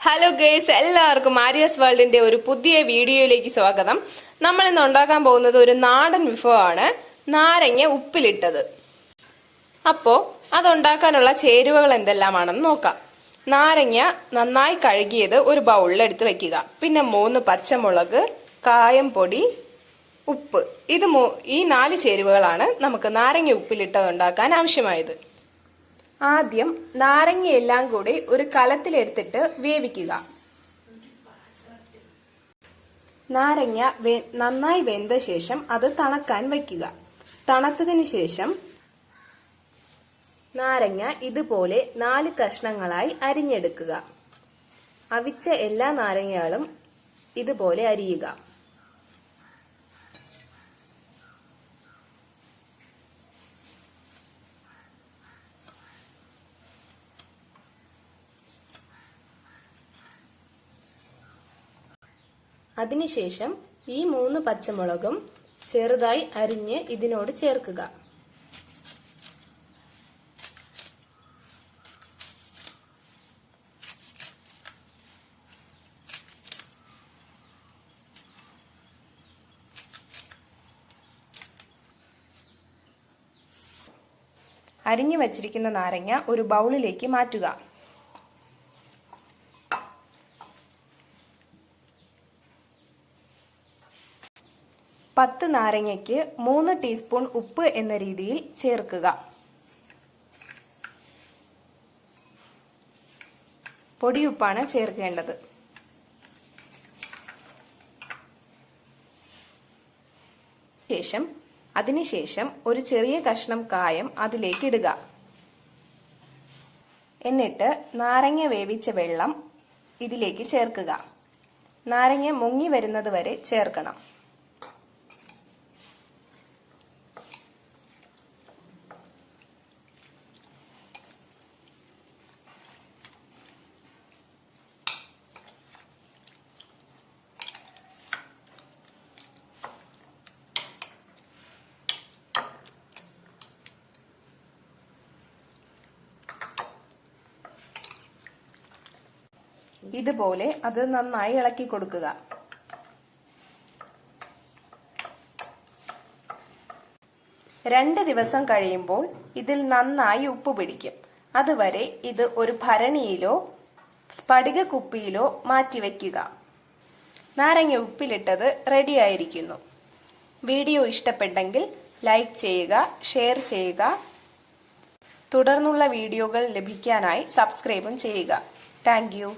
Hello guys, എല്ലാവർക്കും ആര്യസ് വേൾഡിന്റെ ഒരു പുതിയ വീഡിയോയിലേക്ക് സ്വാഗതം. നമ്മൾ ഇന്ന് ഉണ്ടാക്കാൻ പോകുന്നത് ഒരു നാടൻ വിഭവമാണ്, നാരങ്ങ ഉപ്പിലിട്ടത്. അപ്പോ അതുണ്ടാക്കാനുള്ള ചേരുവകൾ എന്തെല്ലാമാണെന്ന് നോക്കാം. നാരങ്ങ നന്നായി കഴുകിയത് ഒരു ബൗളിൽ എടുത്ത് വെക്കുക. പിന്നെ 3 പച്ചമുളക്, കായം പൊടി, ഉപ്പ്. ഈ 4 ചേരുവകളാണ് നമുക്ക് നാരങ്ങ ഉപ്പിലിട്ടത് ഉണ്ടാക്കാൻ ആവശ്യമായത്. ആദ്യം നാരങ്ങയെല്ലാം കൂടി ഒരു കലത്തിലെടുത്തിട്ട് വേവിക്കുക. നാരങ്ങ നന്നായി വെന്ത ശേഷം അത് തണുക്കാൻ വയ്ക്കുക. തണുത്തതിന് ശേഷം നാരങ്ങ ഇതുപോലെ 4 കഷ്ണങ്ങളായി അരിഞ്ഞെടുക്കുക. അവിച്ച എല്ലാ നാരങ്ങകളും ഇതുപോലെ അരിയുക. അതിനുശേഷം ഈ 3 പച്ചമുളകും ചെറുതായി അരിഞ്ഞ് ഇതിനോട് ചേർക്കുക. അരിഞ്ഞു വച്ചിരിക്കുന്ന നാരങ്ങ ഒരു ബൗളിലേക്ക് മാറ്റുക. പത്ത് നാരങ്ങയ്ക്ക് 3 ടീസ്പൂൺ ഉപ്പ് എന്ന രീതിയിൽ ചേർക്കുക. പൊടിയുപ്പാണ് ചേർക്കേണ്ടത്. അതിനുശേഷം ഒരു ചെറിയ കഷ്ണം കായം അതിലേക്ക് ഇടുക. എന്നിട്ട് നാരങ്ങ വേവിച്ച വെള്ളം ഇതിലേക്ക് ചേർക്കുക. നാരങ്ങ മുങ്ങി വരുന്നത് വരെ ചേർക്കണം. ഇതുപോലെ അത് നന്നായി ഇളക്കി കൊടുക്കുക. രണ്ട് ദിവസം കഴിയുമ്പോൾ ഇതിൽ നന്നായി ഉപ്പ് പിടിക്കും. അതുവരെ ഇത് ഒരു ഭരണിയിലോ സ്ഫടിക കുപ്പിയിലോ മാറ്റിവെക്കുക. നാരങ്ങ ഉപ്പിലിട്ടത് റെഡിയായിരിക്കുന്നു. വീഡിയോ ഇഷ്ടപ്പെട്ടെങ്കിൽ ലൈക്ക് ചെയ്യുക, ഷെയർ ചെയ്യുക. തുടർന്നുള്ള വീഡിയോകൾ ലഭിക്കാനായി സബ്സ്ക്രൈബും ചെയ്യുക. Thank you.